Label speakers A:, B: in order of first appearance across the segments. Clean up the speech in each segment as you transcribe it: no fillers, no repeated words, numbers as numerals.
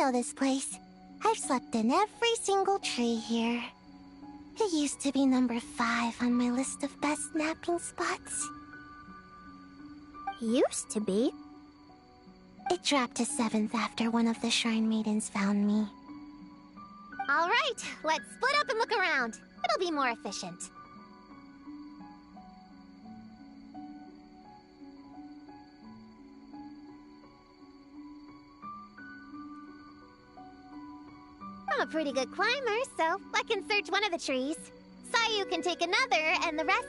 A: know this place. I've slept in every single tree here. It used to be number 5 on my list of best napping spots.
B: Used to be?
A: It dropped to 7th after one of the Shrine Maidens found me.
B: All right, let's split up and look around. It'll be more efficient. I'm a pretty good climber, so I can search one of the trees. Sayu can take another, and the rest...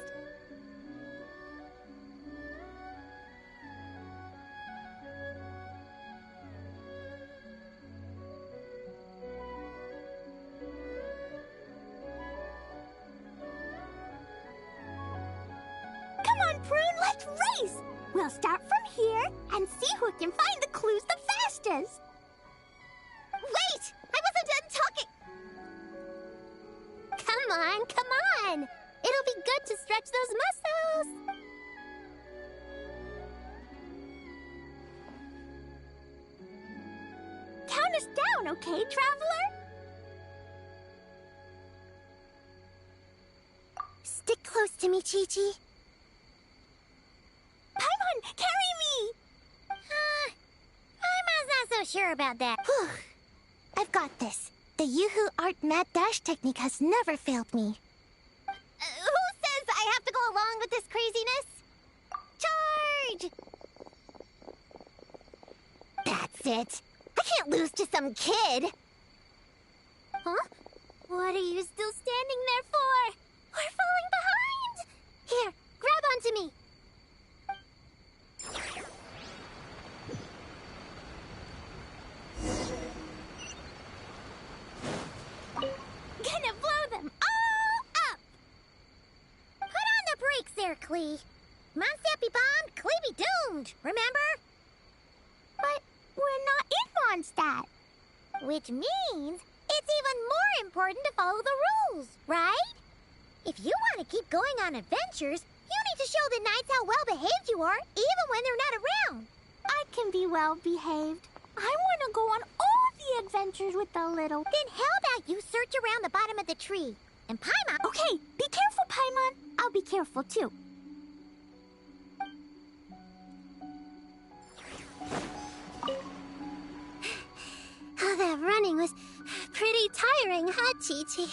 C: Come on, Prune, let's race! We'll start from here and see who can find the clues the fastest.
B: Wait! I wasn't done talking! Come on, come on! It'll be good to stretch those muscles!
C: Count us down, okay, Traveler?
A: Stick close to me, Chi-Chi.
C: Paimon, carry me!
B: I'm not so sure about that.
A: Whew. I've got this. The Yoo-Hoo Art Mad Dash technique has never failed me.
B: Who says I have to go along with this craziness? Charge! That's it. I can't lose to some kid. Huh? What are you still standing there for? We're falling behind! Here, grab onto me.
C: Gonna blow them all up!
B: Put on the brakes there, Klee. Mondstadt be bombed, Klee be doomed, remember?
C: But we're not in Mondstadt.
B: Which means it's even more important to follow the rules, right? If you want to keep going on adventures, you need to show the knights how well-behaved you are, even when they're not around.
C: I can be well-behaved. I want to go on all the adventures with the little...
B: Then how about you search around the bottom of the tree? And Paimon...
C: Okay, be careful, Paimon. I'll be careful, too.
B: Oh, that running was pretty tiring, huh, Chi-Chi?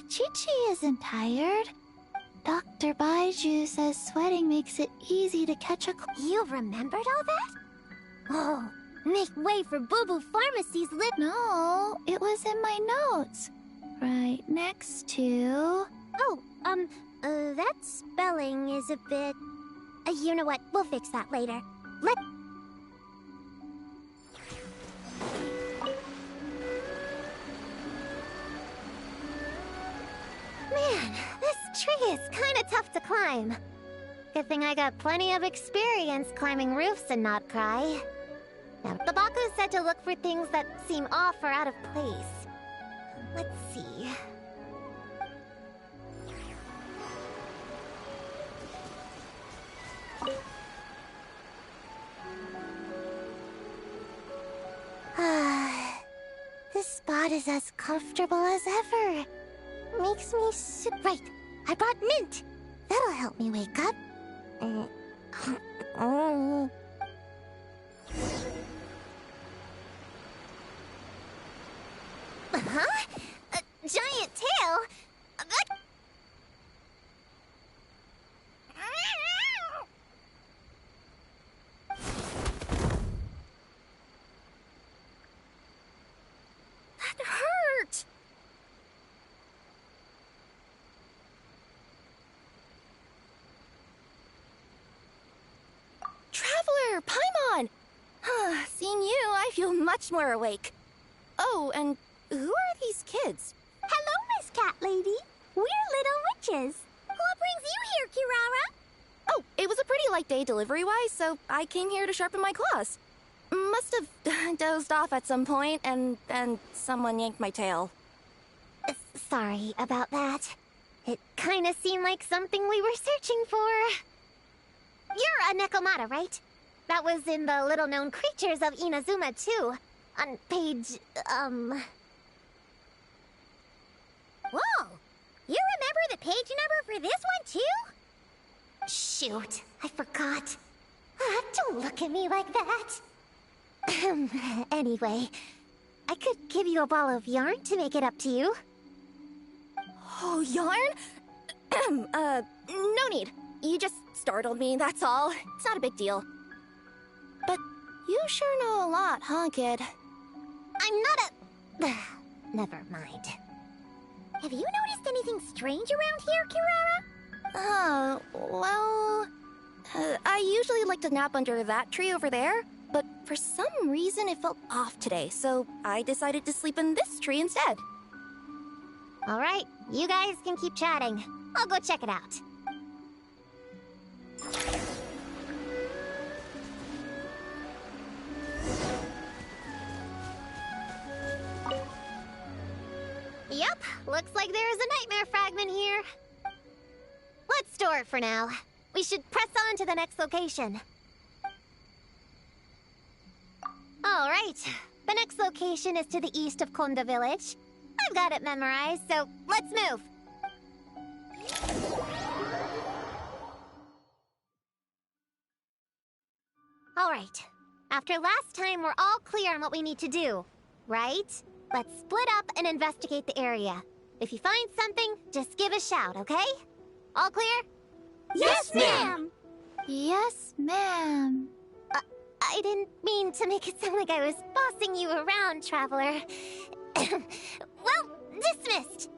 A: Chi-Chi isn't tired. Dr. Baiju says sweating makes it easy to catch a cold.
B: You remembered all that? Oh, make way for Boo Boo Pharmacy's lip.
A: No, it was in my notes. Right next to...
B: Oh, that spelling is a bit... you know what? We'll fix that later. Man, this tree is kind of tough to climb. Good thing I got plenty of experience climbing roofs and not cry. Now, Tabaku said to look for things that seem off or out of place. Let's see.
A: This spot is as comfortable as ever. Makes me right. I brought mint. That'll help me wake up.
B: Huh? A giant tail? That hurt!
D: Traveler, Paimon! Seeing you, I feel much more awake. Oh, and who are these kids?
C: Hello, Miss Cat Lady. We're little witches.
B: What brings you here, Kirara?
D: Oh, it was a pretty light day delivery-wise, so I came here to sharpen my claws. Must have dozed off at some point, and then someone yanked my tail.
B: Sorry about that. It kinda seemed like something we were searching for. You're a Nekomata, right? That was in the little-known creatures of Inazuma, too. On page, Whoa! You remember the page number for this one, too?
A: Shoot, I forgot. Don't look at me like that.
B: Anyway, I could give you a ball of yarn to make it up to you.
D: Oh, yarn? No need. You just startled me, that's all. It's not a big deal. But you sure know a lot, huh, kid?
B: I'm not a... Never mind. Have you noticed anything strange around here, Kirara?
D: Well... I usually like to nap under that tree over there, but for some reason it felt off today, so I decided to sleep in this tree instead.
B: Alright, you guys can keep chatting. I'll go check it out. Yep, looks like there's a nightmare fragment here. Let's store it for now. We should press on to the next location. Alright, the next location is to the east of Konda Village. I've got it memorized, so let's move. Alright, after last time we're all clear on what we need to do, right? Let's split up and investigate the area. If you find something, just give a shout, okay? All clear?
C: Yes, ma'am.
D: Yes, ma'am.
B: I didn't mean to make it sound like I was bossing you around, Traveler. Well, dismissed.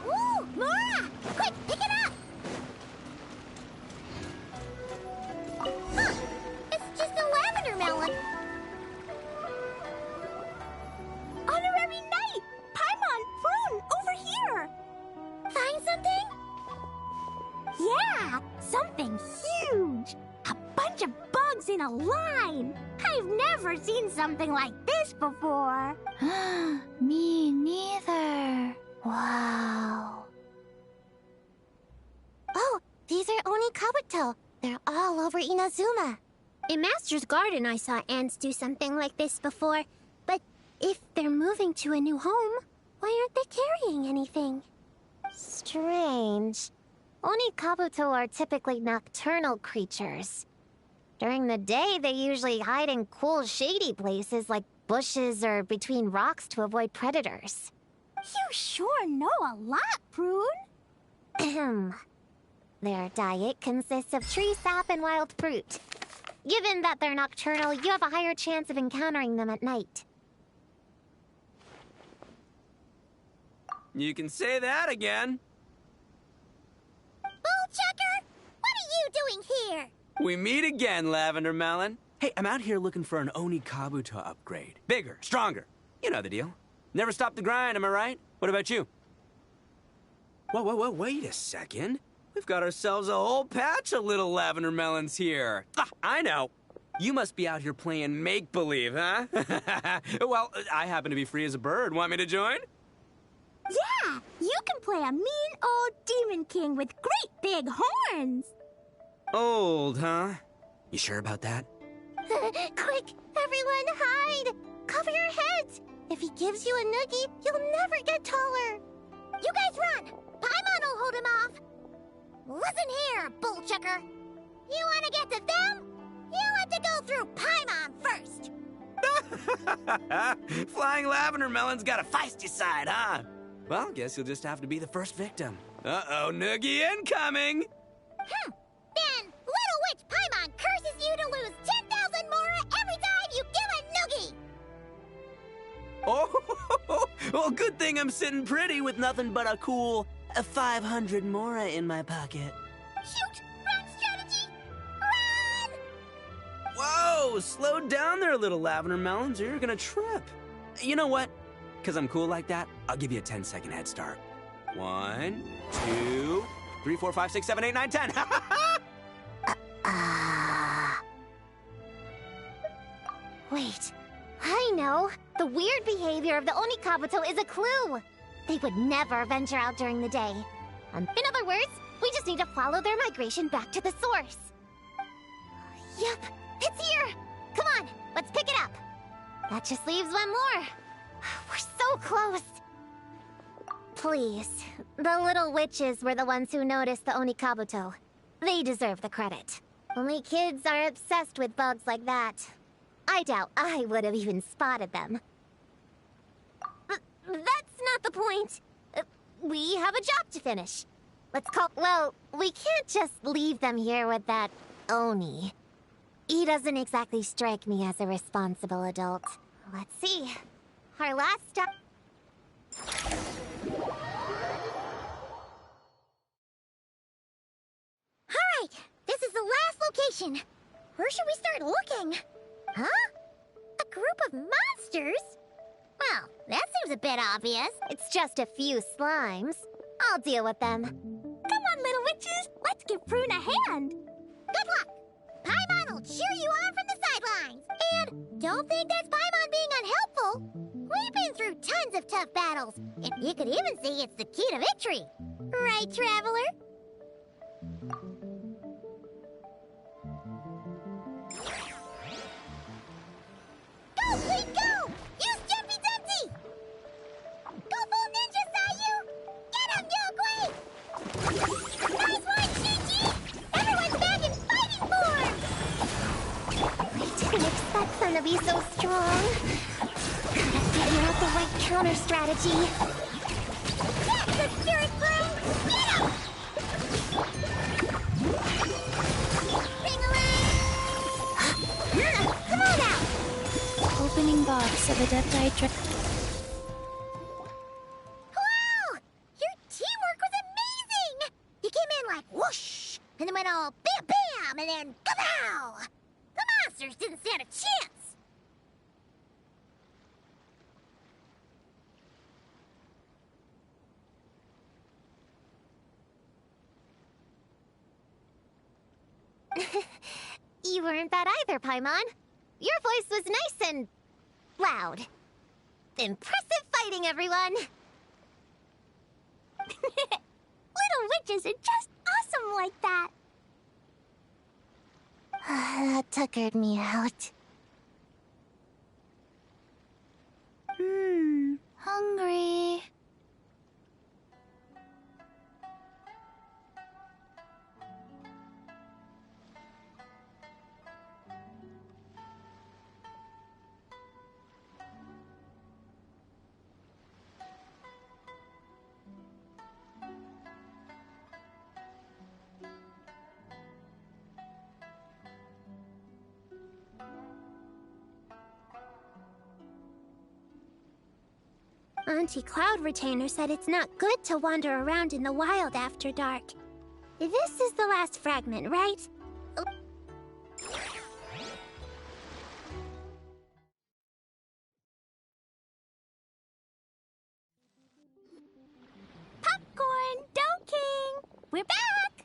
B: Ooh, Nora! Quick, pick it up! Huh, it's just a lavender melon.
C: Honorary Knight! Paimon, Prune, over here!
B: Find something?
C: Yeah, something huge! A bunch of bugs in a line! I've never seen something like this before!
D: Me neither.
A: Wow. Oh, these are Oni Kabuto. They're all over Inazuma.
B: In Master's Garden, I saw ants do something like this before. But if they're moving to a new home, why aren't they carrying anything? Strange. Oni Kabuto are typically nocturnal creatures. During the day, they usually hide in cool, shady places like bushes or between rocks to avoid predators.
C: You sure know a lot, Prune!
B: Ahem. Their diet consists of tree sap and wild fruit. Given that they're nocturnal, you have a higher chance of encountering them at night.
E: You can say that again.
B: Bullchucker! What are you doing here?
E: We meet again, Lavender Melon. Hey, I'm out here looking for an Oni Kabuto upgrade. Bigger, stronger, You know the deal. Never stop the grind, am I right? What about you? Whoa, wait a second. We've got ourselves a whole patch of little lavender melons here. Ah, I know. You must be out here playing make-believe, huh? Well, I happen to be free as a bird. Want me to join?
C: Yeah, you can play a mean old demon king with great big horns.
E: Old, huh? You sure about that?
A: Quick, everyone hide! Cover your heads! If he gives you a noogie, you'll never get taller.
B: You guys run! Paimon will hold him off! Listen here, bullchucker. You want to get to them? You have to go through Paimon first.
E: Flying lavender melon's got a feisty side, huh? Well, guess you'll just have to be the first victim. Uh-oh, noogie incoming!
B: Then Little Witch Paimon curses you to lose 10,000 mora every time you give a noogie!
E: Oh, well, good thing I'm sitting pretty with nothing but a cool 500 mora in my pocket.
B: Shoot! Run strategy! Run!
E: Whoa, slow down there, little lavender melons, or you're gonna trip. You know what? Because I'm cool like that, I'll give you a 10-second head start. 1, 2, 3, 4, 5, 6, 7, 8, 9, 10.
A: Wait, I know. The weird behavior of the Onikabuto is a clue. They would never venture out during the day. In other words, we just need to follow their migration back to the source. Yep, it's here. Come on, let's pick it up. That just leaves one more. We're so close. Please, the little witches were the ones who noticed the Onikabuto. They deserve the credit. Only kids are obsessed with bugs like that. I doubt I would have even spotted them. That's not the point. We have a job to finish. Well, we can't just leave them here with that Oni. He doesn't exactly strike me as a responsible adult. Let's see. Our last stop...
B: Alright, this is the last location. Where should we start looking? Huh? A group of monsters? Well, that seems a bit obvious.
A: It's just a few slimes. I'll deal with them.
C: Come on, little witches. Let's give Prune a hand.
B: Good luck! Paimon will cheer you on from the sidelines. And don't think that's Paimon being unhelpful. We've been through tons of tough battles, and you could even say it's the key to victory. Right, Traveler? Go, Queen, go! Use Jumpy Dumpty! Go full ninja, Sayu! Get him, Yogui! Nice one, Chi-Chi! Everyone's back in fighting form!
A: I didn't expect them to be so strong. Gotta figure out the right counter strategy.
B: That's the spirit, Prune! Get him! Ring-a-ling! Come on out!
D: Opening box of a death-eyed
B: Wow! Your teamwork was amazing! You came in like whoosh, and then went all bam bam, and then kapow! The monsters didn't stand a chance!
A: You weren't bad either, Paimon. Your voice was nice and... loud. Impressive fighting, everyone!
C: Little witches are just awesome like that.
A: That tuckered me out.
D: hungry.
C: Auntie Cloud Retainer said it's not good to wander around in the wild after dark. This is the last fragment, right?
B: We're back!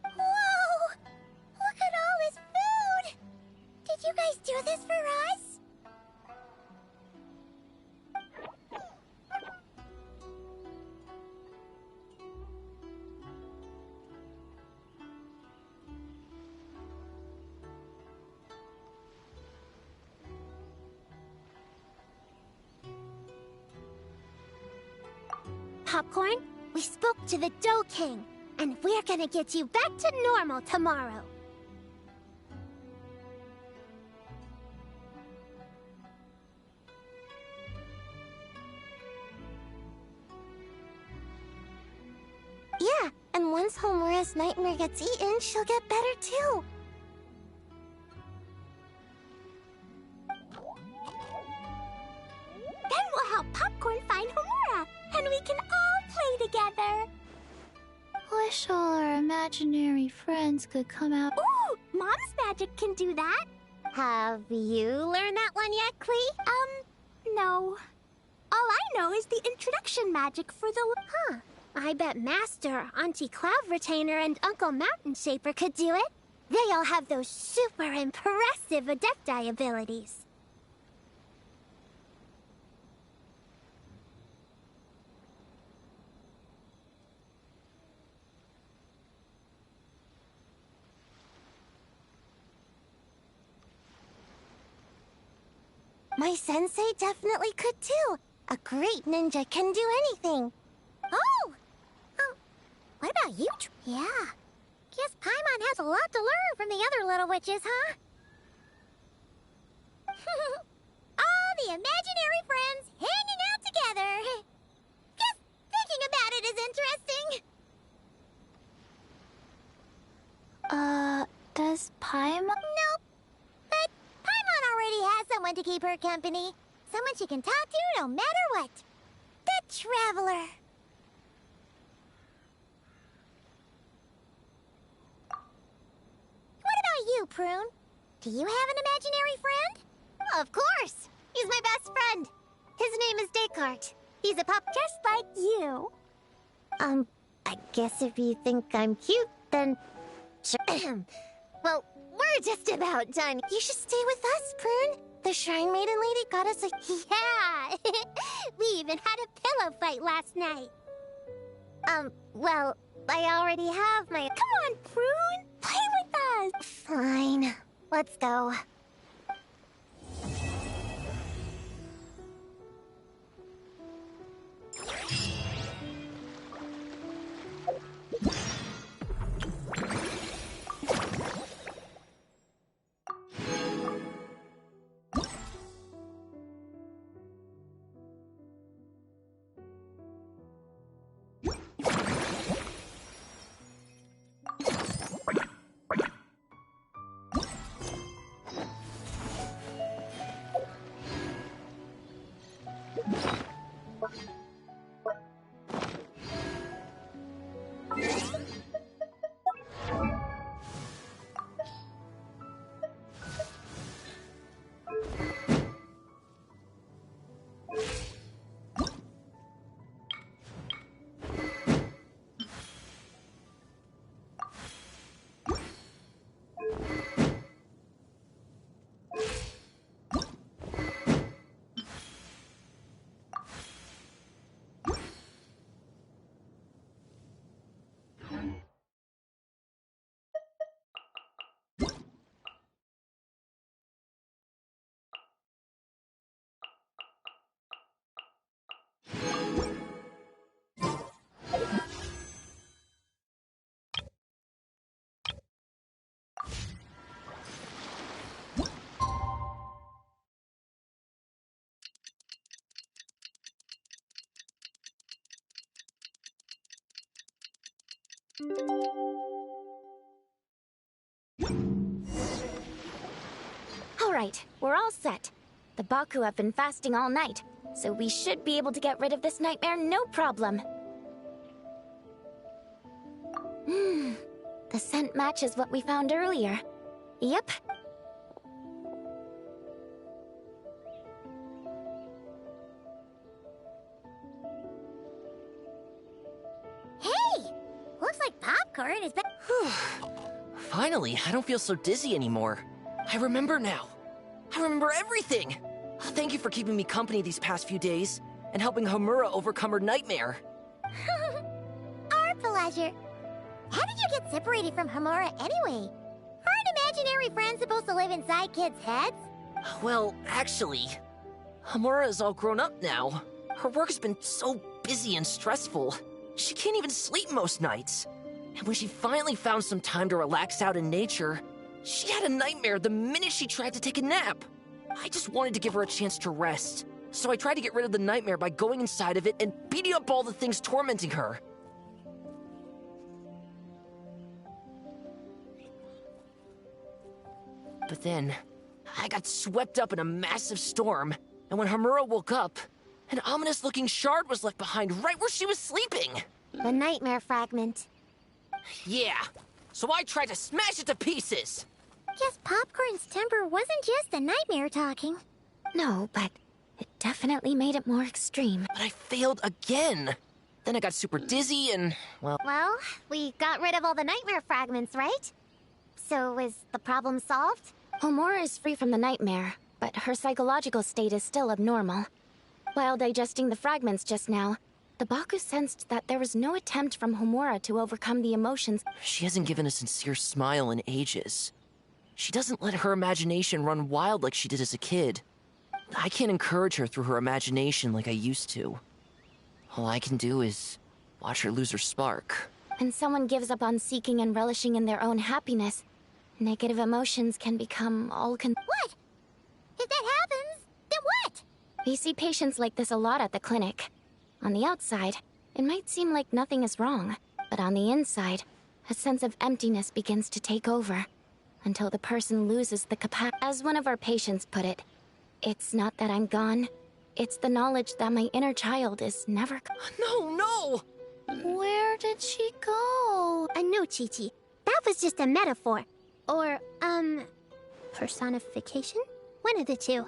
B: Whoa! Look at all this food! Did you guys do this for us?
C: Popcorn, we spoke to the Dough King, and we're gonna get you back to normal tomorrow. Yeah, and once Homora's nightmare gets eaten, she'll get better too. Then we'll help Popcorn find Homura, and we can all play together.
B: Wish all our imaginary friends could come out.
C: Ooh, Mom's magic can do that.
A: Have you learned that one yet, Klee?
C: No. All I know is the introduction magic for the... Huh. I bet Master, Auntie Cloud Retainer, and Uncle Mountain Shaper could do it. They all have those super impressive Adepti abilities. My sensei definitely could too. A great ninja can do anything.
B: Oh! What about you? Yeah. Guess Paimon has a lot to learn from the other little witches, huh? All the imaginary friends hanging out together. Just thinking about it is interesting. Does Paimon? Nope. But Paimon already has someone to keep her company. Someone she can talk to no matter what. The Traveler. What about you, Prune? Do you have an imaginary friend?
A: Of course! He's my best friend. His name is Descartes. He's a pup
C: Just like you.
A: I guess if you think I'm cute, then... Sure. Well, we're just about done.
C: You should stay with us, Prune. The Shrine Maiden Lady got us a...
A: Yeah! We even had a pillow fight last night. Well, I already have my...
C: Come on, Prune. Play with us.
A: Fine. Let's go.
D: right, we're all set. The Baku have been fasting all night, so we should be able to get rid of this nightmare no problem. The scent matches what we found earlier. Yep.
B: Hey! Looks like popcorn is
F: Finally, I don't feel so dizzy anymore. I remember now. I remember everything! Thank you for keeping me company these past few days, and helping Homura overcome her nightmare.
B: Our pleasure. How did you get separated from Homura anyway? Aren't imaginary friends supposed to live inside kids' heads?
F: Well, actually, Homura is all grown up now. Her work's been so busy and stressful. She can't even sleep most nights. And when she finally found some time to relax out in nature, she had a nightmare the minute she tried to take a nap. I just wanted to give her a chance to rest, so I tried to get rid of the nightmare by going inside of it and beating up all the things tormenting her. But then, I got swept up in a massive storm, and when Homura woke up, an ominous-looking shard was left behind right where she was sleeping.
A: The nightmare fragment.
F: Yeah, so I tried to smash it to pieces.
B: Guess Popcorn's temper wasn't just the nightmare talking.
D: No, but it definitely made it more extreme.
F: But I failed again. Then I got super dizzy and, well...
A: Well, we got rid of all the nightmare fragments, right? So is the problem solved?
D: Homura is free from the nightmare, but her psychological state is still abnormal. While digesting the fragments just now, the Baku sensed that there was no attempt from Homura to overcome the emotions.
F: She hasn't given a sincere smile in ages. She doesn't let her imagination run wild like she did as a kid. I can't encourage her through her imagination like I used to. All I can do is watch her lose her spark.
D: When someone gives up on seeking and relishing in their own happiness, negative emotions can become
B: What? If that happens, then what?
D: We see patients like this a lot at the clinic. On the outside, it might seem like nothing is wrong, but on the inside, a sense of emptiness begins to take over, until the person loses the capacity. As one of our patients put it, it's not that I'm gone, it's the knowledge that my inner child is never
F: No!
C: Where did she go? No, Chi-Chi. That was just a metaphor. Or, personification? One of the two.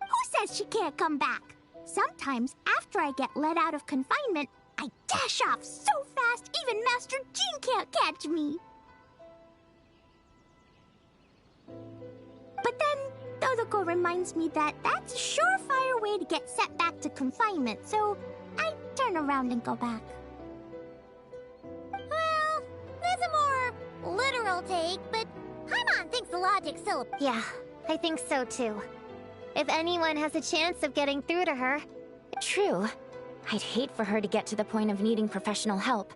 C: Who says she can't come back? Sometimes, after I get let out of confinement, I dash off so fast even Master Jean can't catch me. But then, Todoko reminds me that that's a surefire way to get sent back to confinement, so I turn around and go back.
B: Well, there's a more literal take, but Paimon thinks the logic's still...
A: Yeah, I think so too. If anyone has a chance of getting through to her...
D: True. I'd hate for her to get to the point of needing professional help.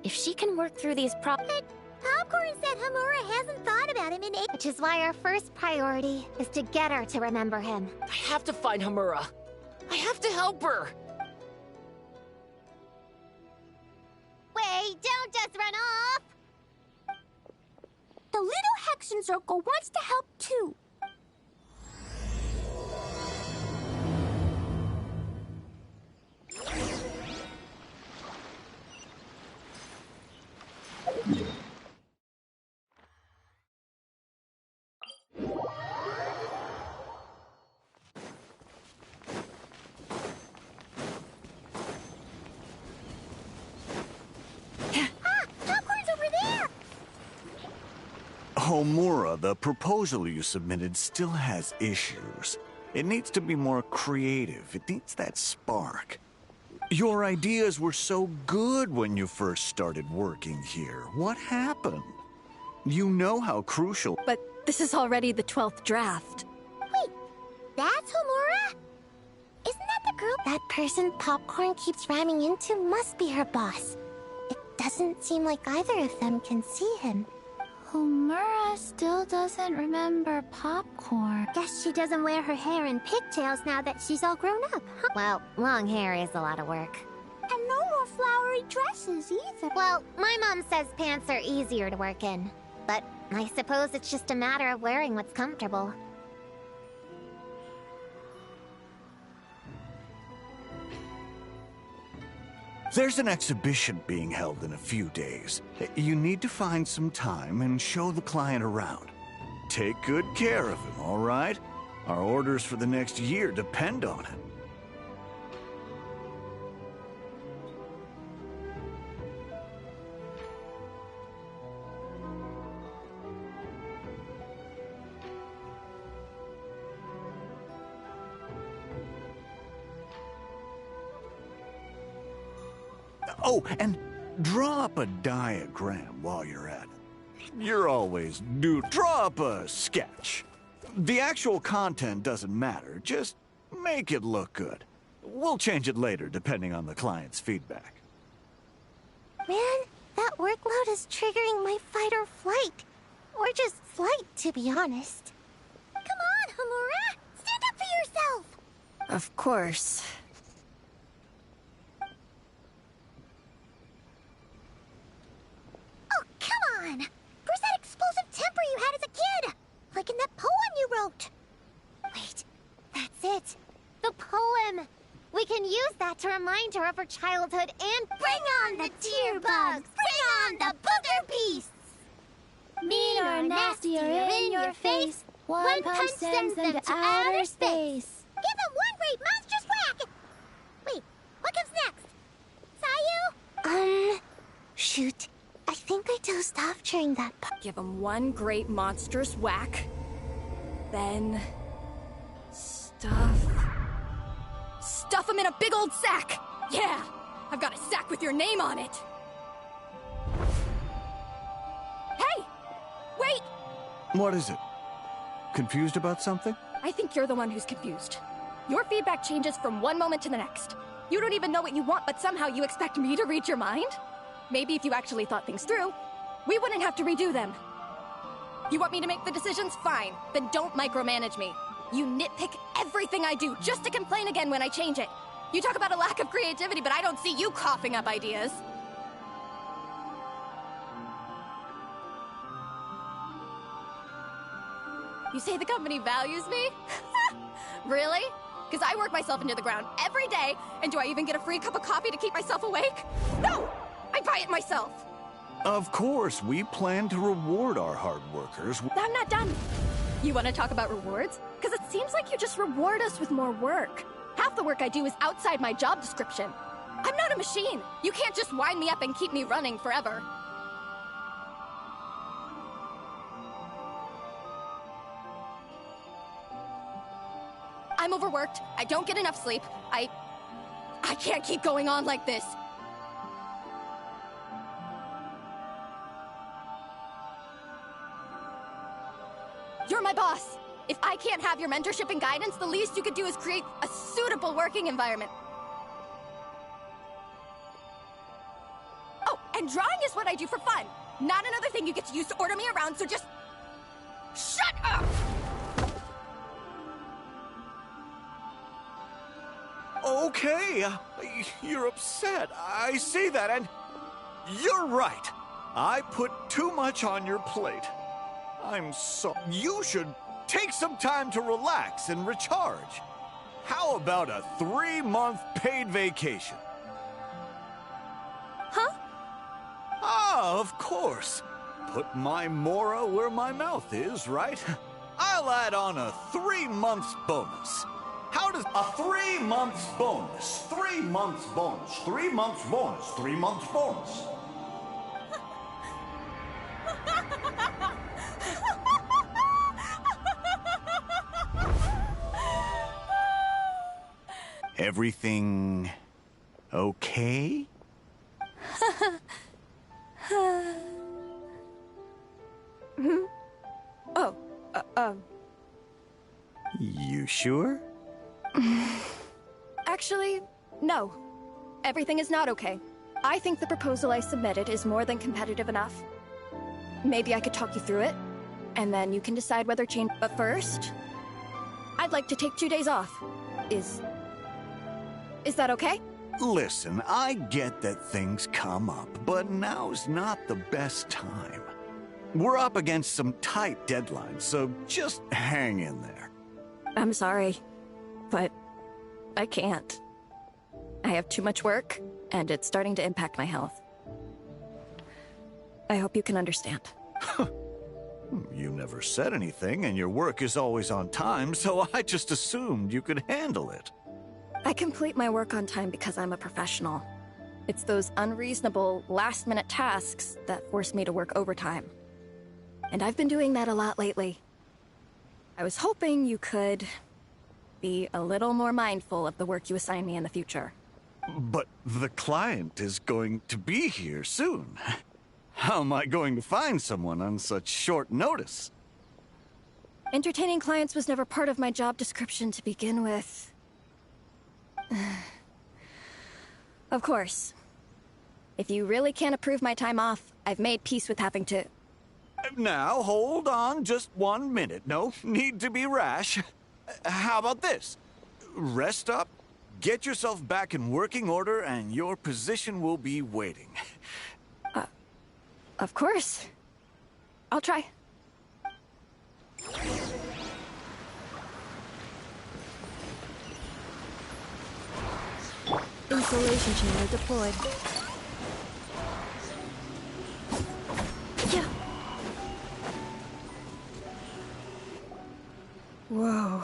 D: If she can work through these
B: Popcorn said Homura hasn't thought about him in ages.
A: Which is why our first priority is to get her to remember him.
F: I have to find Homura. I have to help her.
B: Wait, don't just run off!
C: The little Hexen Circle wants to help too.
B: Popcorn's over there!
G: Homura, the proposal you submitted still has issues. It needs to be more creative. It needs that spark. Your ideas were so good when you first started working here. What happened? You know how crucial...
H: But this is already the 12th draft.
B: Wait, that's Homura? Isn't that the girl?
A: That person Popcorn keeps ramming into must be her boss. It doesn't seem like either of them can see him.
C: Homura still doesn't remember popcorn.
A: Guess she doesn't wear her hair in pigtails now that she's all grown up, huh? Well, long hair is a lot of work.
C: And no more flowery dresses either.
A: Well, my mom says pants are easier to work in. But I suppose it's just a matter of wearing what's comfortable.
G: There's an exhibition being held in a few days. You need to find some time and show the client around. Take good care of him, all right? Our orders for the next year depend on it. Oh, and draw up a diagram while you're at it. You're always new. Draw up a sketch. The actual content doesn't matter. Just make it look good. We'll change it later, depending on the client's feedback.
A: Man, that workload is triggering my fight or flight. Or just flight, to be honest.
B: Come on, Homura! Stand up for yourself!
H: Of course.
B: Oh, come on! Where's that explosive temper you had as a kid? Like in that poem you wrote.
A: Wait, that's it. The poem. We can use that to remind her of her childhood and
B: Bring on the tear bugs! Bring on the booger beasts!
C: Mean or nasty or in your face, one punch sends them to outer space.
B: Give them one great monstrous whack! Wait, what comes next? Sayu?
A: Shoot. I think I dozed off during that part.
H: Give him one great monstrous whack. Then... Stuff him in a big old sack! Yeah! I've got a sack with your name on it! Hey! Wait!
G: What is it? Confused about something?
H: I think you're the one who's confused. Your feedback changes from one moment to the next. You don't even know what you want, but somehow you expect me to read your mind? Maybe if you actually thought things through, we wouldn't have to redo them. You want me to make the decisions? Fine. Then don't micromanage me. You nitpick everything I do just to complain again when I change it. You talk about a lack of creativity, but I don't see you coughing up ideas. You say the company values me? Really? Because I work myself into the ground every day, and do I even get a free cup of coffee to keep myself awake? No! I buy it myself!
G: Of course, we plan to reward our hard workers.
H: I'm not done. You want to talk about rewards? Because it seems like you just reward us with more work. Half the work I do is outside my job description. I'm not a machine. You can't just wind me up and keep me running forever. I'm overworked. I don't get enough sleep. I can't keep going on like this. You're my boss. If I can't have your mentorship and guidance, the least you could do is create a suitable working environment. Oh, and drawing is what I do for fun. Not another thing you get to use to order me around, so just... shut up!
G: Okay, you're upset. I see that, and you're right. I put too much on your plate. I'm sorry. You should take some time to relax and recharge. How about a 3-month paid vacation?
H: Huh?
G: Ah, of course. Put my Mora where my mouth is, right? I'll add on a 3 months bonus. How does a 3 months bonus? 3 months bonus. 3 months bonus. 3 months bonus. Everything okay? You sure?
H: Actually, no. Everything is not okay. I think the proposal I submitted is more than competitive enough. maybe I could talk you through it, and then you can decide whether change. But first, I'd like to take 2 days off. Is that okay?
G: Listen, I get that things come up, but now's not the best time. We're up against some tight deadlines, so just hang in there.
H: I'm sorry, but I can't. I have too much work, and it's starting to impact my health. I hope you can understand.
G: You never said anything, and your work is always on time, so I just assumed you could handle it.
H: I complete my work on time because I'm a professional. It's those unreasonable, last-minute tasks that force me to work overtime. And I've been doing that a lot lately. I was hoping you could be a little more mindful of the work you assign me in the future.
G: But the client is going to be here soon. How am I going to find someone on such short notice?
H: Entertaining clients was never part of my job description to begin with. Of course. If you really can't approve my time off, I've made peace with having to...
G: Now, hold on just 1 minute. No need to be rash. How about this? Rest up, get yourself back in working order, and your position will be waiting.
H: Of course. I'll try. Insulation chamber deployed. Yeah. Whoa.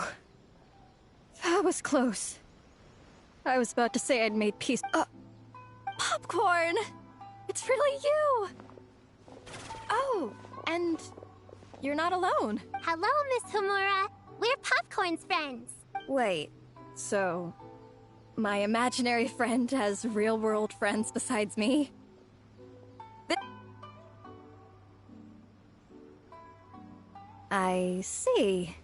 H: That was close. I was about to say I'd made peace. Popcorn! It's really you! Oh, and you're not alone.
C: Hello, Miss Homura. We're Popcorn's friends.
H: Wait, so my imaginary friend has real-world friends besides me? I see.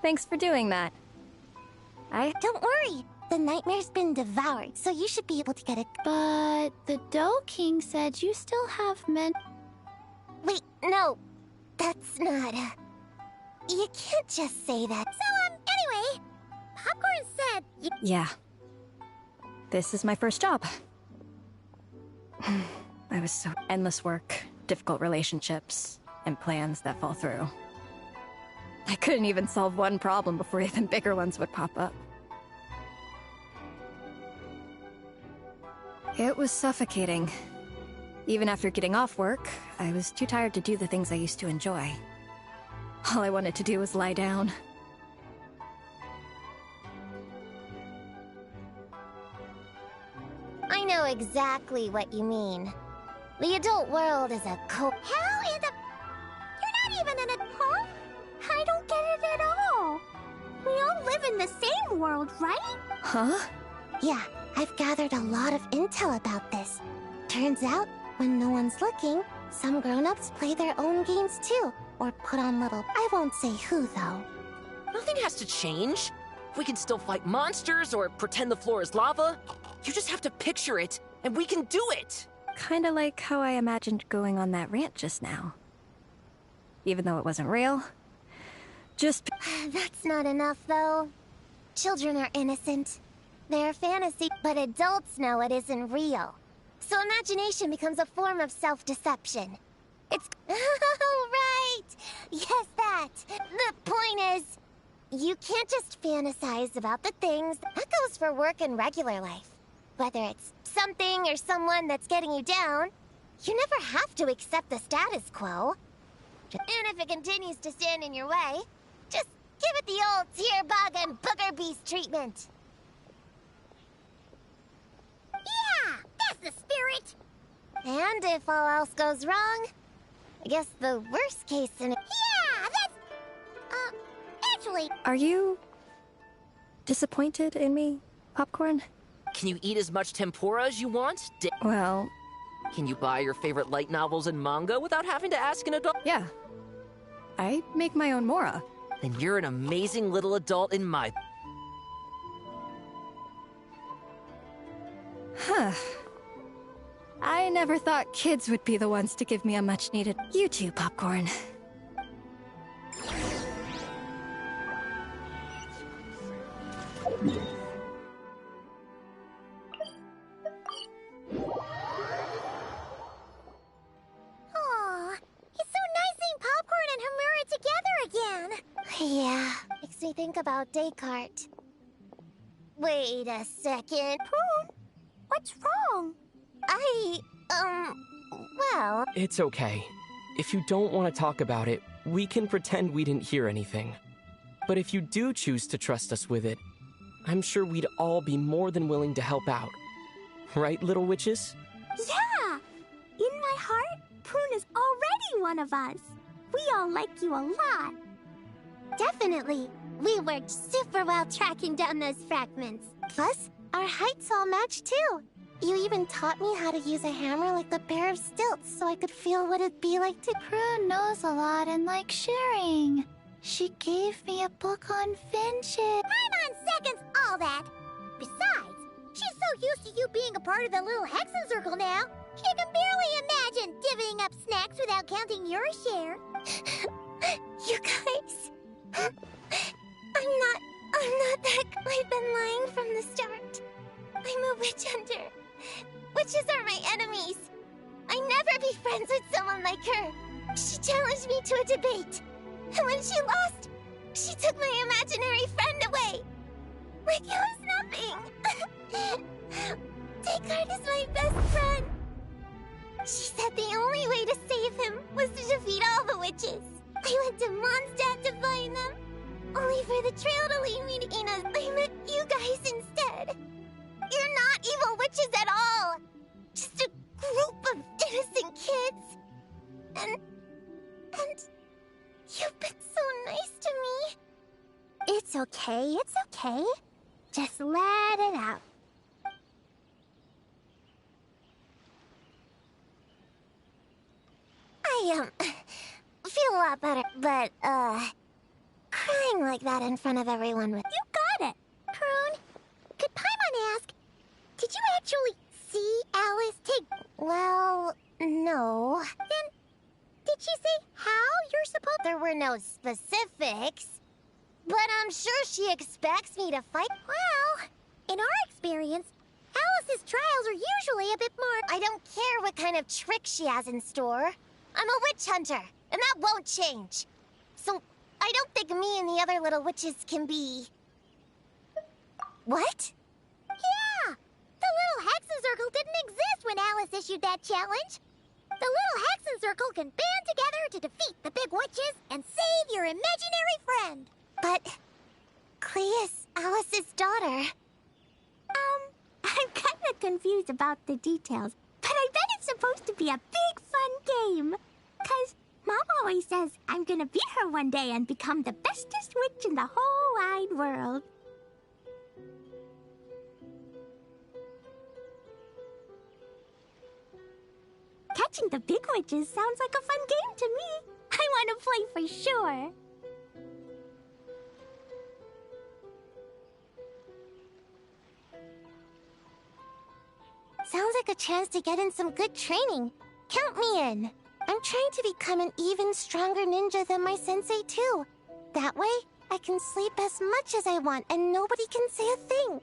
H: Thanks for doing that.
A: Don't worry. The nightmare's been devoured, so you should be able to get it.
C: But the Dough King said you still have
A: Wait, no. That's not... You can't just say that.
B: So, anyway, Popcorn said
H: Yeah. This is my first job. I was so... Endless work, difficult relationships, and plans that fall through. I couldn't even solve one problem before even bigger ones would pop up. It was suffocating. Even after getting off work, I was too tired to do the things I used to enjoy. All I wanted to do was lie down.
A: I know exactly what you mean. The adult world is a
B: Hell in the... You're not even an adult. I don't get it at all. We all live in the same world, right?
H: Huh?
A: Yeah, I've gathered a lot of intel about this. Turns out, when no one's looking, some grown-ups play their own games too. Or put on little... I won't say who, though.
F: Nothing has to change. We can still fight monsters or pretend the floor is lava. You just have to picture it, and we can do it!
H: Kinda like how I imagined going on that rant just now. Even though it wasn't real. Just...
A: That's not enough, though. Children are innocent. They're fantasy, but adults know it isn't real. So imagination becomes a form of self-deception. It's... Oh, right! Yes, that! The point is, you can't just fantasize about the things. That goes for work and regular life. Whether it's something or someone that's getting you down, you never have to accept the status quo. And if it continues to stand in your way, just give it the old tear bug and booger beast treatment.
B: Yeah, that's the spirit.
A: And if all else goes wrong, I guess the worst case scenario...
B: Yeah, that's... actually...
H: Are you... disappointed in me, Popcorn?
F: Can you eat as much tempura as you want?
H: Well...
F: Can you buy your favorite light novels and manga without having to ask an adult?
H: Yeah. I make my own mora.
F: Then you're an amazing little adult in my...
H: Huh. I never thought kids would be the ones to give me a much-needed you too, Popcorn.
B: Aw, it's so nice seeing Popcorn and Hamura together again.
A: Yeah, makes me think about Descartes. Wait a second.
B: Prune, what's wrong?
A: Well...
I: It's okay. If you don't want to talk about it, we can pretend we didn't hear anything. But if you do choose to trust us with it, I'm sure we'd all be more than willing to help out. Right, little witches?
C: Yeah! In my heart, Prune is already one of us. We all like you a lot.
A: Definitely. We worked super well tracking down those fragments. Plus, our heights all match too. You even taught me how to use a hammer like the pair of stilts so I could feel what it'd be like to...
J: Prune knows a lot and likes sharing. She gave me a book on friendship.
B: Time on seconds, all that. Besides, she's so used to you being a part of the little Hexen Circle now, she can barely imagine divvying up snacks without counting your share.
A: You guys... I'm not that... I've been lying from the start. I'm a witch hunter. Witches are my enemies. I never be friends with someone like her. She challenged me to a debate. And when she lost, she took my imaginary friend away. Like it was nothing. Descartes is my best friend. She said the only way to save him was to defeat all the witches. I went to Mondstadt to find them. Only for the trail to lead me to Ina's. I met you guys instead. You're not evil witches at all. Just a group of innocent kids. And you've been so nice to me.
C: It's okay, it's okay. Just let it out.
A: I, feel a lot better, but, crying like that in front of everyone with...
B: You got it. Prune, could Paimon ask, did you actually see Alice take...
A: Well, no.
B: Then, did she say how you're supposed...
A: There were no specifics. But I'm sure she expects me to fight.
B: Well, in our experience, Alice's trials are usually a bit more...
A: I don't care what kind of trick she has in store. I'm a witch hunter, and that won't change. So, I don't think me and the other little witches can be... What?
B: Yeah! The little Hexen Circle didn't exist when Alice issued that challenge. The little Hexen Circle can band together to defeat the big witches and save your imaginary friend.
A: But... Clea's Alice's daughter.
C: I'm kind of confused about the details, but I bet it's supposed to be a big fun game. 'Cause Mom always says I'm gonna beat her one day and become the bestest witch in the whole wide world. Catching the big witches sounds like a fun game to me. I want to play for sure.
A: Sounds like a chance to get in some good training. Count me in. I'm trying to become an even stronger ninja than my sensei, too. That way, I can sleep as much as I want and nobody can say a thing.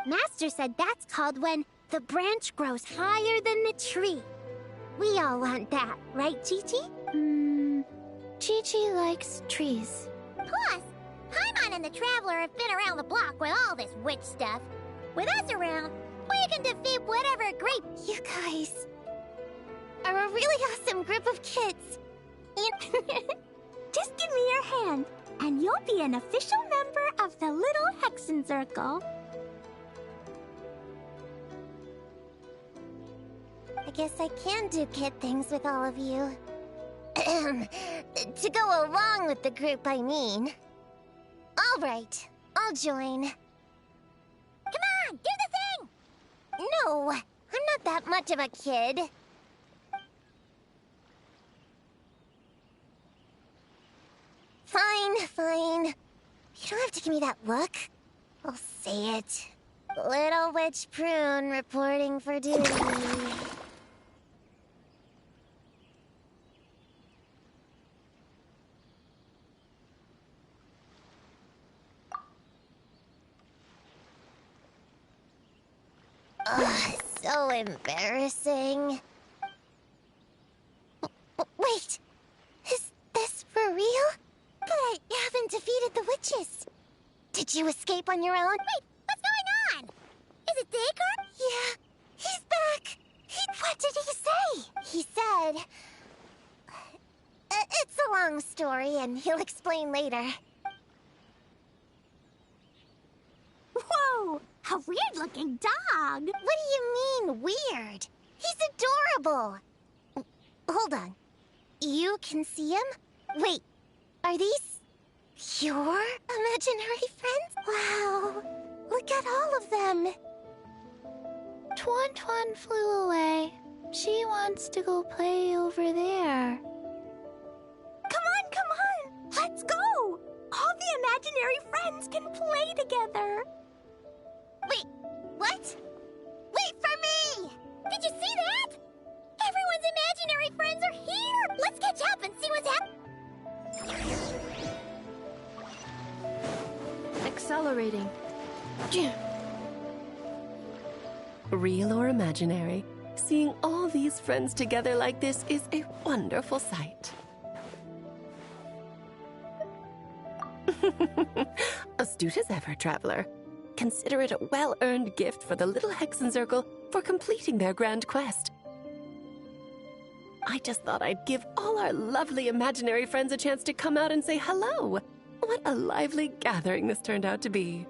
C: Master said that's called when the branch grows higher than the tree. We all want that, right, Chi-Chi?
J: Chi-Chi likes trees.
B: Plus, Paimon and the Traveler have been around the block with all this witch stuff. With us around, we can defeat whatever great...
A: You guys are a really awesome group of kids.
C: Just give me your hand, and you'll be an official member of the Little Hexen Circle.
A: I guess I can do kid things with all of you. To go along with the group, I mean. All right, I'll join.
B: Come on, do the thing!
A: No, I'm not that much of a kid. Fine. You don't have to give me that look. I'll say it. Little Witch Prune reporting for duty. Ugh, so embarrassing. Wait, is this for real? But I haven't defeated the witches. Did you escape on your own?
B: Wait, what's going on? Is it Descartes?
A: Yeah, he's back. What did he say? He said... it's a long story, and he'll explain later.
C: Whoa! A weird-looking dog!
A: What do you mean, weird? He's adorable! Hold on. You can see him? Wait, are these your imaginary friends? Wow, look at all of them.
J: Tuan flew away. She wants to go play over there.
C: Come on! Let's go! All the imaginary friends can play together!
A: Wait, what? Wait for me!
B: Did you see that? Everyone's imaginary friends are here! Let's catch up and see what's happening.
K: Accelerating. Real or imaginary, seeing all these friends together like this is a wonderful sight. Astute as ever, traveler. Consider it a well-earned gift for the little Hexencircle for completing their grand quest. I just thought I'd give all our lovely imaginary friends a chance to come out and say hello. What a lively gathering this turned out to be.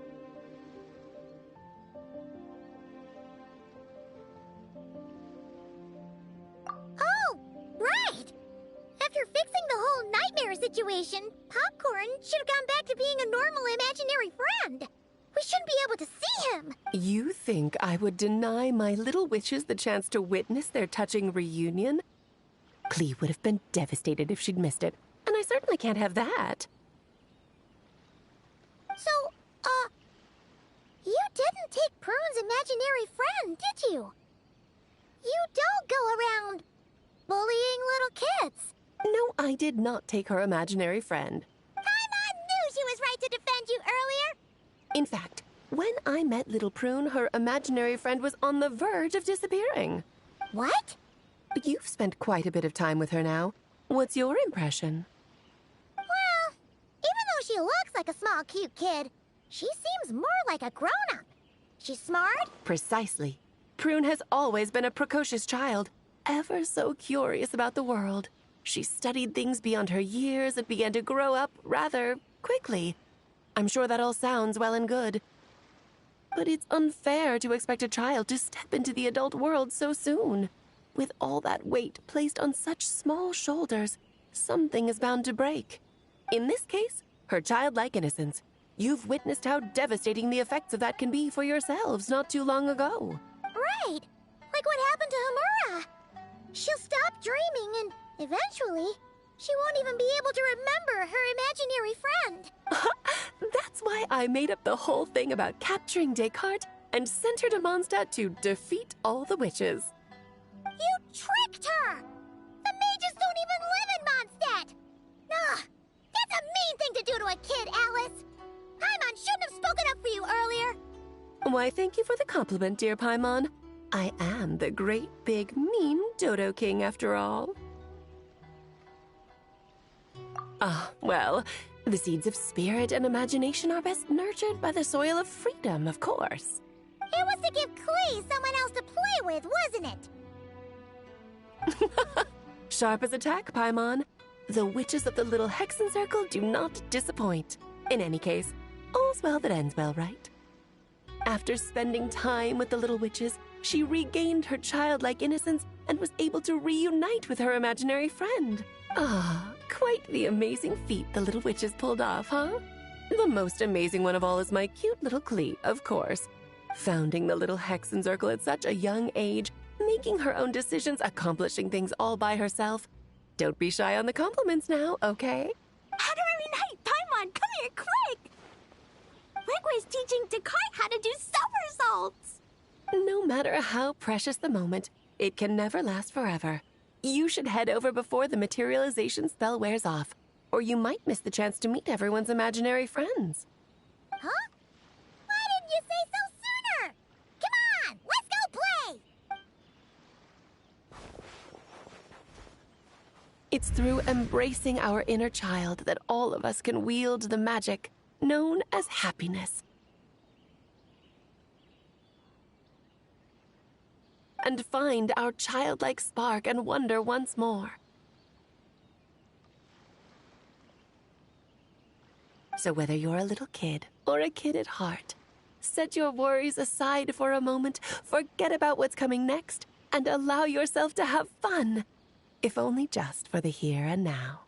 B: Oh, right! After fixing the whole nightmare situation, Popcorn should have gone back to being a normal imaginary friend. We shouldn't be able to see him.
K: You think I would deny my little witches the chance to witness their touching reunion? Clee would have been devastated if she'd missed it, and I certainly can't have that.
B: So, you didn't take Prune's imaginary friend, did you? You don't go around bullying little kids.
K: No, I did not take her imaginary friend.
B: Paimon knew she was right to defend you earlier.
K: In fact, when I met little Prune, her imaginary friend was on the verge of disappearing.
B: What?
K: You've spent quite a bit of time with her now. What's your impression?
B: Well, even though she looks like a small, cute kid, she seems more like a grown-up. She's smart?
K: Precisely. Prune has always been a precocious child, ever so curious about the world. She studied things beyond her years and began to grow up rather quickly. I'm sure that all sounds well and good. But it's unfair to expect a child to step into the adult world so soon. With all that weight placed on such small shoulders, something is bound to break. In this case, her childlike innocence. You've witnessed how devastating the effects of that can be for yourselves not too long ago.
B: Right. Like what happened to Hamura. She'll stop dreaming and eventually she won't even be able to remember her imaginary friend.
K: That's why I made up the whole thing about capturing Descartes and sent her to Mondstadt to defeat all the witches.
B: You tricked her! The mages don't even live in Mondstadt! Ugh, that's a mean thing to do to a kid, Alice! Paimon shouldn't have spoken up for you earlier!
K: Why, thank you for the compliment, dear Paimon. I am the great, big, mean Dodo King, after all. Well, the seeds of spirit and imagination are best nurtured by the soil of freedom, of course.
B: It was to give Clee someone else to play with, wasn't it?
K: Sharp as a tack, Paimon. The witches of the little Hexencircle do not disappoint. In any case, all's well that ends well, right? After spending time with the little witches, she regained her childlike innocence and was able to reunite with her imaginary friend. Quite the amazing feat the little witches pulled off, huh? The most amazing one of all is my cute little Clee, of course. Founding the little Hexencircle at such a young age, making her own decisions, accomplishing things all by herself. Don't be shy on the compliments now, okay?
C: How do we reunite? Paimon, come here, quick! When was teaching Descartes how to do somersaults!
K: No matter how precious the moment, it can never last forever. You should head over before the materialization spell wears off, or you might miss the chance to meet everyone's imaginary friends.
B: Huh? Why didn't you say so sooner? Come on, let's go play!
K: It's through embracing our inner child that all of us can wield the magic known as happiness. And find our childlike spark and wonder once more. So whether you're a little kid or a kid at heart, set your worries aside for a moment, forget about what's coming next, and allow yourself to have fun, if only just for the here and now.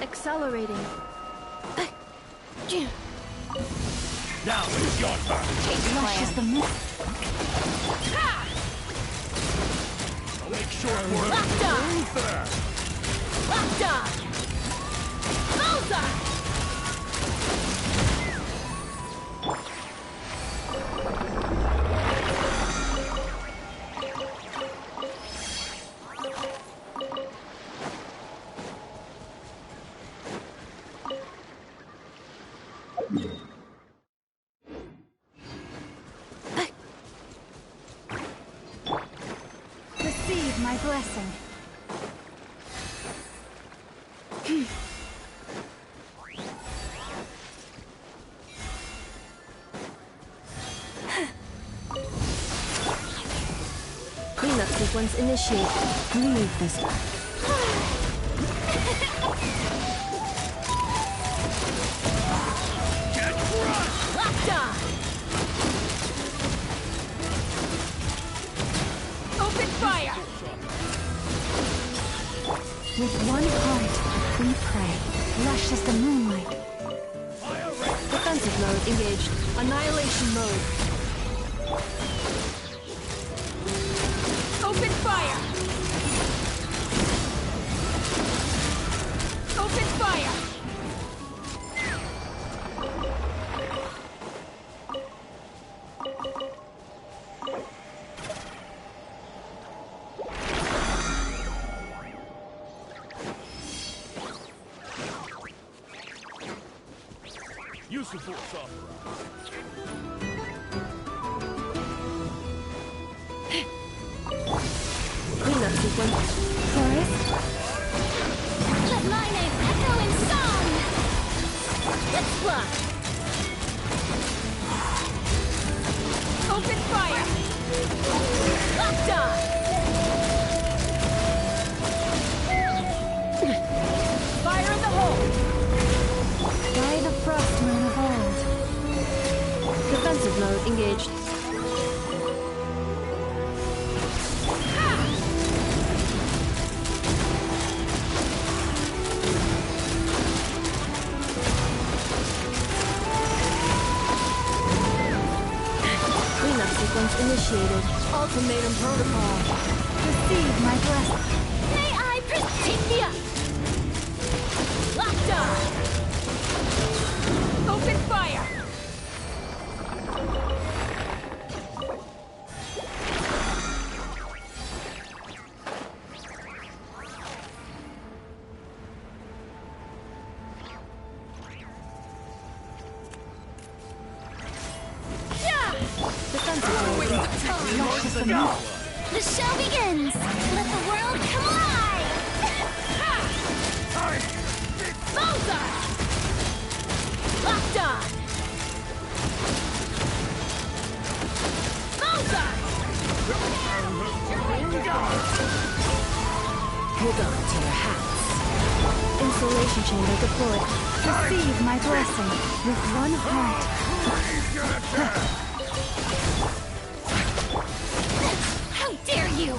H: Accelerating.
L: Now it's your turn.
J: Lush is the moon.
L: I'll make short work.
F: Move there.
J: Receive my blessing.
K: Cleanup sequence initiated. Leave this back.
L: Get crushed!
H: Open fire!
J: With one heart, we pray. Lush as the moonlight.
H: Defensive mode engaged. Annihilation mode. Open fire! Open fire!
L: Use the force authorized.
K: Cleanup sequence.
J: Forest,
C: Let my name echo in song! Let's fly!
H: Open fire!
C: Locked on!
H: Fire in the hole!
J: by the frost moon of old.
K: Defensive mode engaged. Cleanup sequence initiated.
H: Ultimatum protocol.
J: Receive my blessing.
C: May I take me up! Locked on!
H: Open fire!
J: Lush is the moon.
C: The show begins! Let the world come alive! Bullseye! Locked on! Bullseye!
K: Hold on to your hats. Insulation chamber deployed.
J: Receive my blessing. With one heart.
C: How dare you!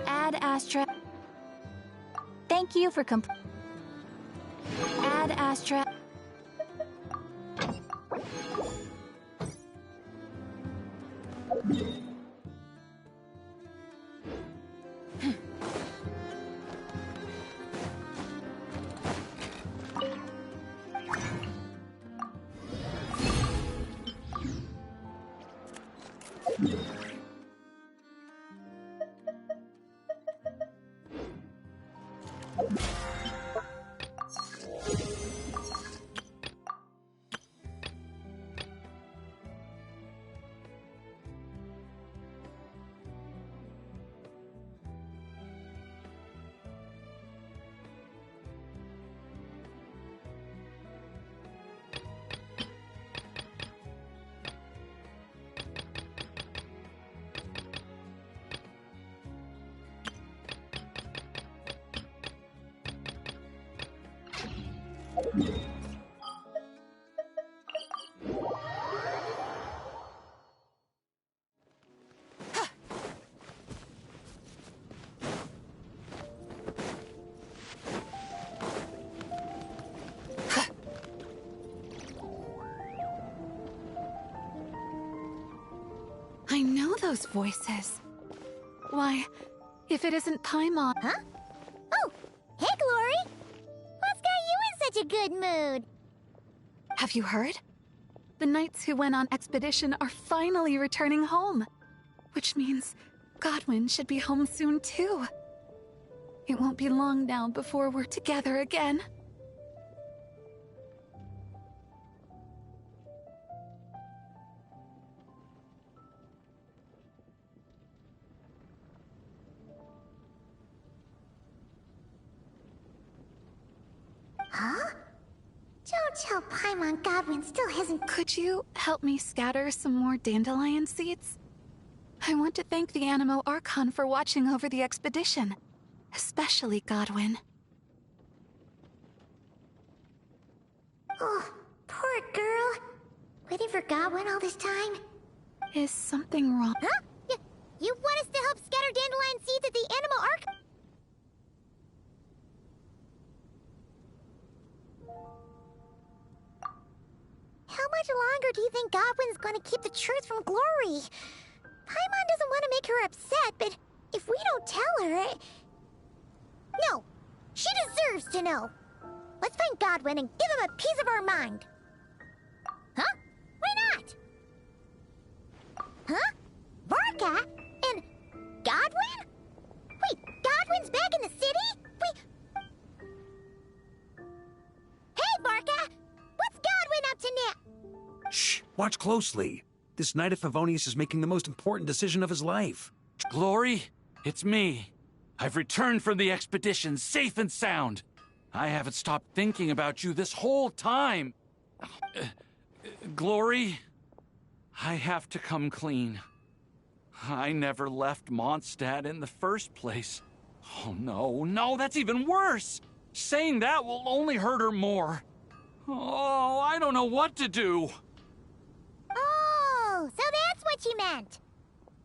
J: Add Astra. Thank you for Add Astra.
M: Those voices. Why, if it isn't Paimon...
B: Huh? Oh, hey, Glory! What's got you in such a good mood?
M: Have you heard? The knights who went on expedition are finally returning home. Which means Godwin should be home soon, too. It won't be long now before we're together again.
B: Huh? Don't tell Paimon Godwin still hasn't...
M: Could you help me scatter some more dandelion seeds? I want to thank the Animo Archon for watching over the expedition. Especially Godwin.
B: Oh, poor girl. Waiting for Godwin all this time?
M: Is something wrong?
B: Huh? You want us to help scatter dandelion seeds at the Animo Archon? How much longer do you think Godwin's going to keep the truth from Glory? Paimon doesn't want to make her upset, but if we don't tell her... No, she deserves to know. Let's find Godwin and give him a piece of our mind. Huh? Why not? Huh? Varka? And Godwin? Wait, Godwin's back in the city? Hey, Varka! What's Godwin up to now?
E: Shh! Watch closely. This Knight of Favonius is making the most important decision of his life.
L: Glory, it's me. I've returned from the expedition safe and sound. I haven't stopped thinking about you this whole time. Glory, I have to come clean. I never left Mondstadt in the first place. Oh, no, that's even worse. Saying that will only hurt her more. Oh, I don't know what to do.
B: Oh, so that's what you meant.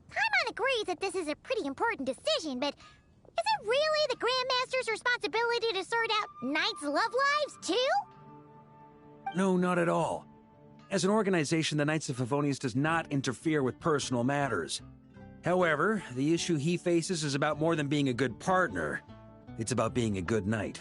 B: Paimon agrees that this is a pretty important decision, but is it really the Grandmaster's responsibility to sort out Knights' love lives, too?
E: No, not at all. As an organization, the Knights of Favonius does not interfere with personal matters. However, the issue he faces is about more than being a good partner. It's about being a good knight.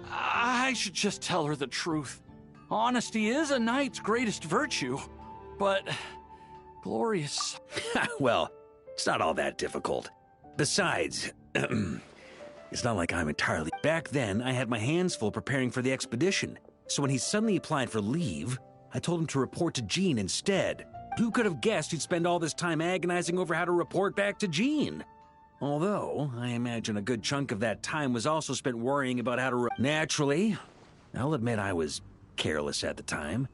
L: I should just tell her the truth. Honesty is a knight's greatest virtue, but glorious.
E: Well, it's not all that difficult. Besides, it's not like I'm entirely... Back then, I had my hands full preparing for the expedition, so when he suddenly applied for leave, I told him to report to Jean instead. Who could have guessed he'd spend all this time agonizing over how to report back to Jean? Although, I imagine a good chunk of that time was also spent worrying about how to... Naturally, I'll admit I was careless at the time.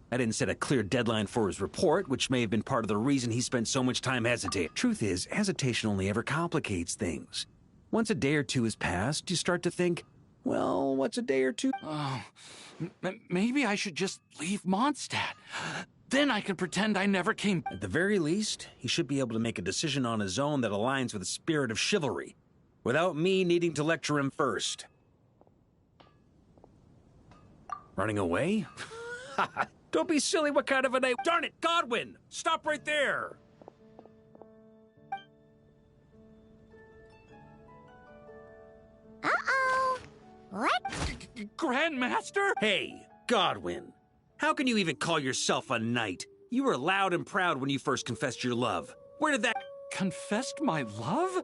E: I didn't set a clear deadline for his report, which may have been part of the reason he spent so much time hesitating. Truth is, hesitation only ever complicates things. Once a day or two has passed, you start to think, well, what's a day or two?
L: Maybe I should just leave Mondstadt. Then I can pretend I never came.
E: At the very least, he should be able to make a decision on his own that aligns with the spirit of chivalry, without me needing to lecture him first. Running away? Don't be silly, what kind of a name? Darn it, Godwin! Stop right there!
B: Uh-oh. What?
L: Grandmaster?
E: Hey, Godwin. How can you even call yourself a knight? You were loud and proud when you first confessed your love. Where did that...
L: Confessed my love?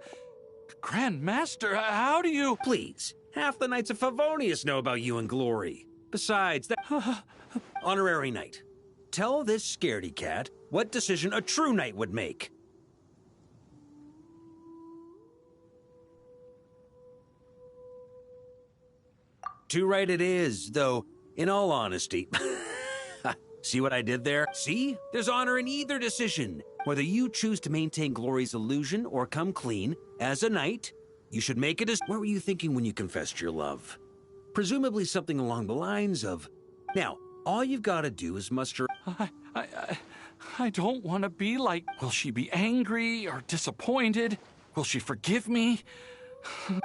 L: Grandmaster, how do you...
E: Please, half the Knights of Favonius know about you and Glory. Besides, that... Honorary knight. Tell this scaredy cat what decision a true knight would make. Too right it is, though, in all honesty... See what I did there? See? There's honor in either decision. Whether you choose to maintain Glory's illusion or come clean, as a knight, you should make it as... What were you thinking when you confessed your love? Presumably something along the lines of... Now, all you've got to do is muster...
L: I don't want to be like... Will she be angry or disappointed? Will she forgive me?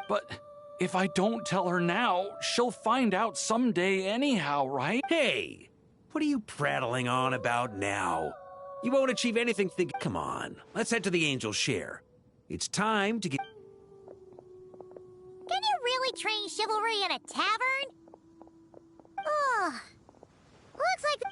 L: But if I don't tell her now, she'll find out someday anyhow, right?
E: Hey!
N: What are you prattling on about now? You won't achieve anything Come on, let's head to the Angel's Share. It's time to get...
B: Can you really train chivalry in a tavern? Oh, looks like...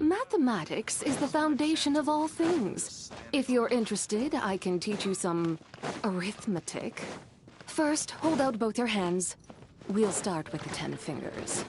O: Mathematics is the foundation of all things. If you're interested, I can teach you some arithmetic. First, hold out both your hands. We'll start with the 10 fingers.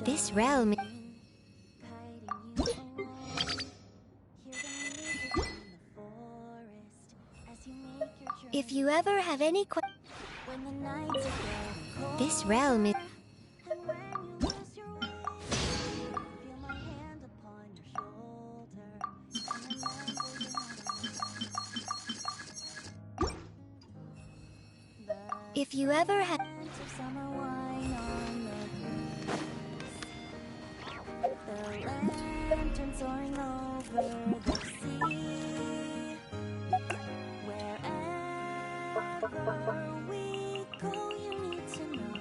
B: This realm. If you ever have any this realm is. If you ever have. Soaring over the sea. Wherever we go, you need to know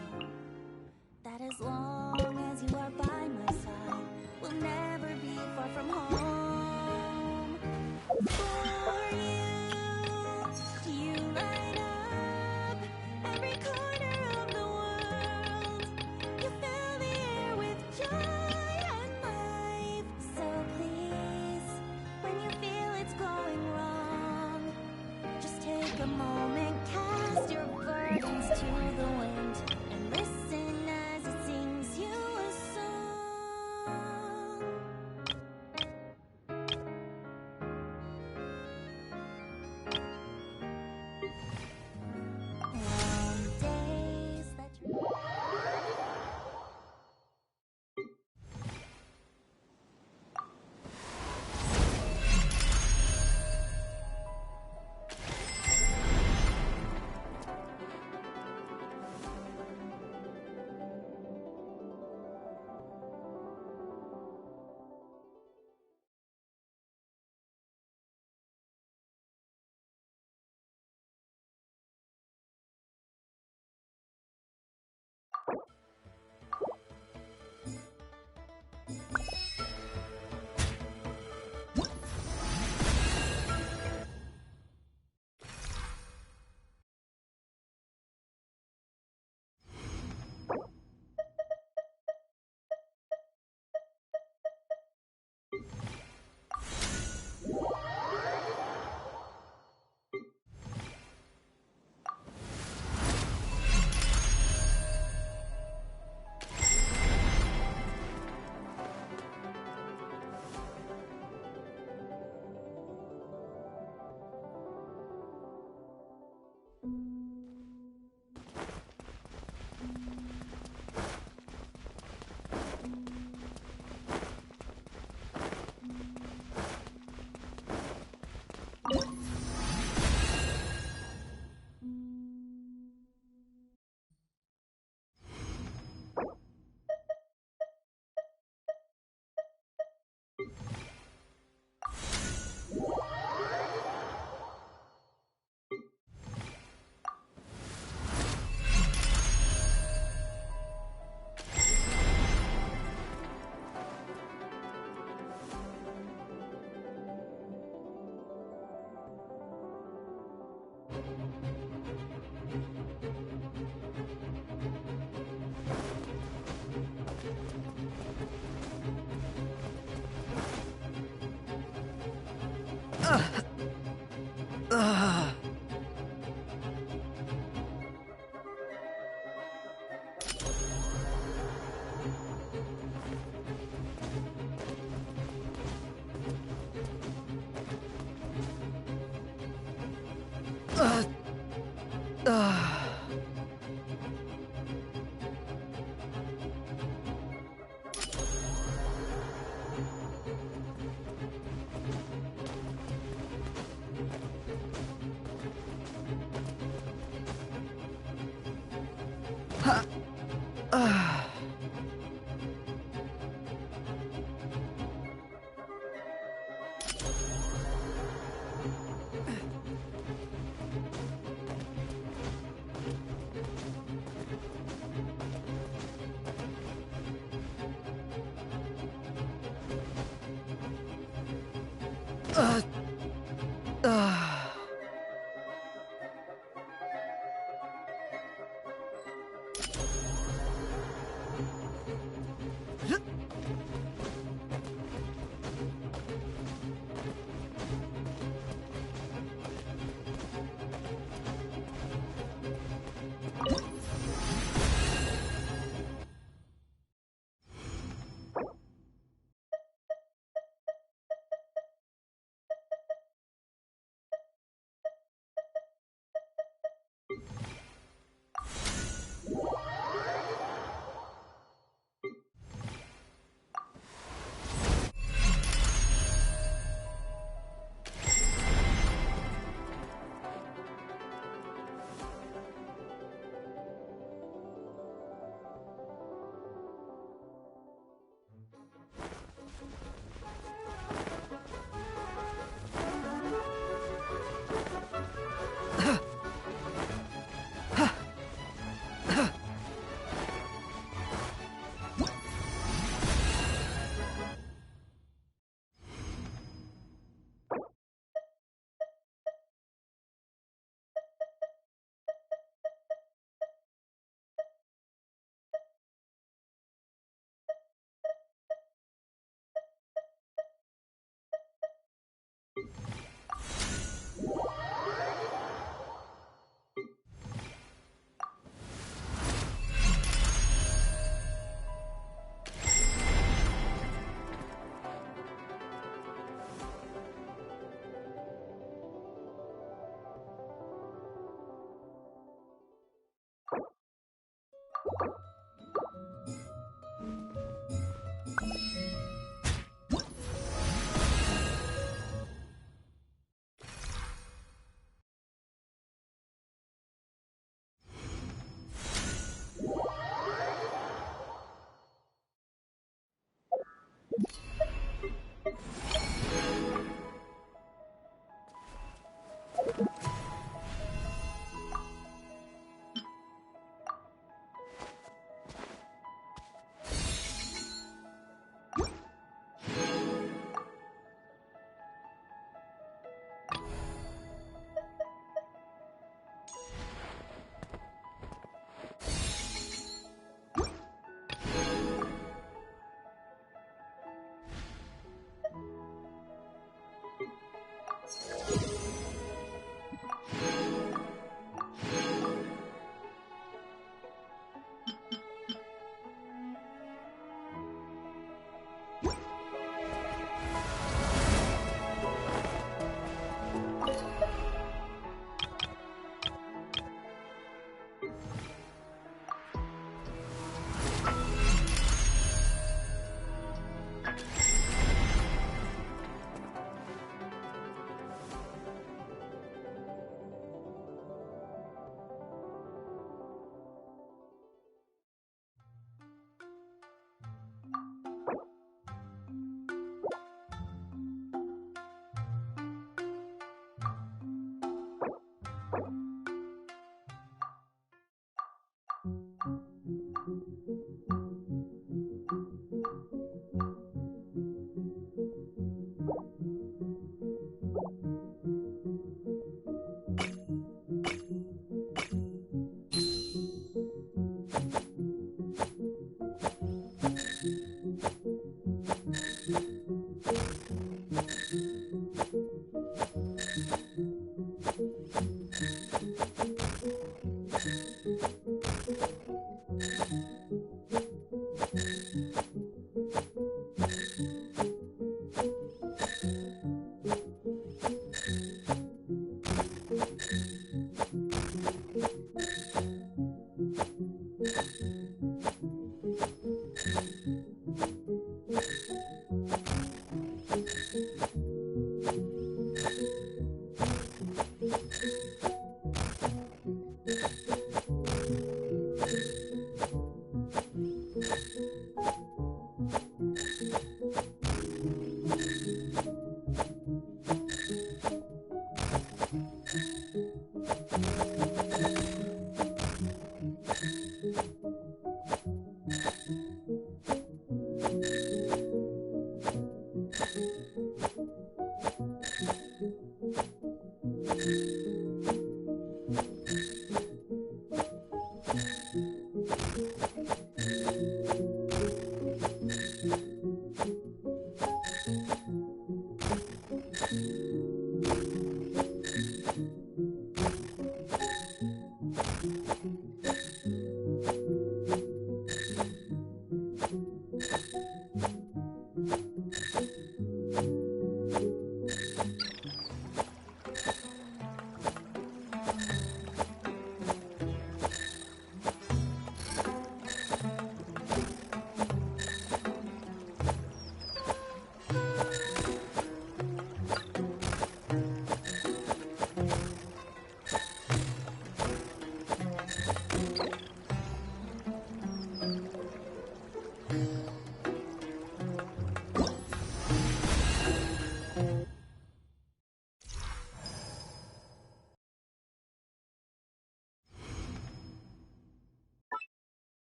B: that as long as you are by my side, we'll never be far from home. For you light up every corner of the world. You fill the air with joy. Take a moment, cast your burdens to the wind, and listen as it sings you a song. On days that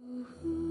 O: Mm-hmm.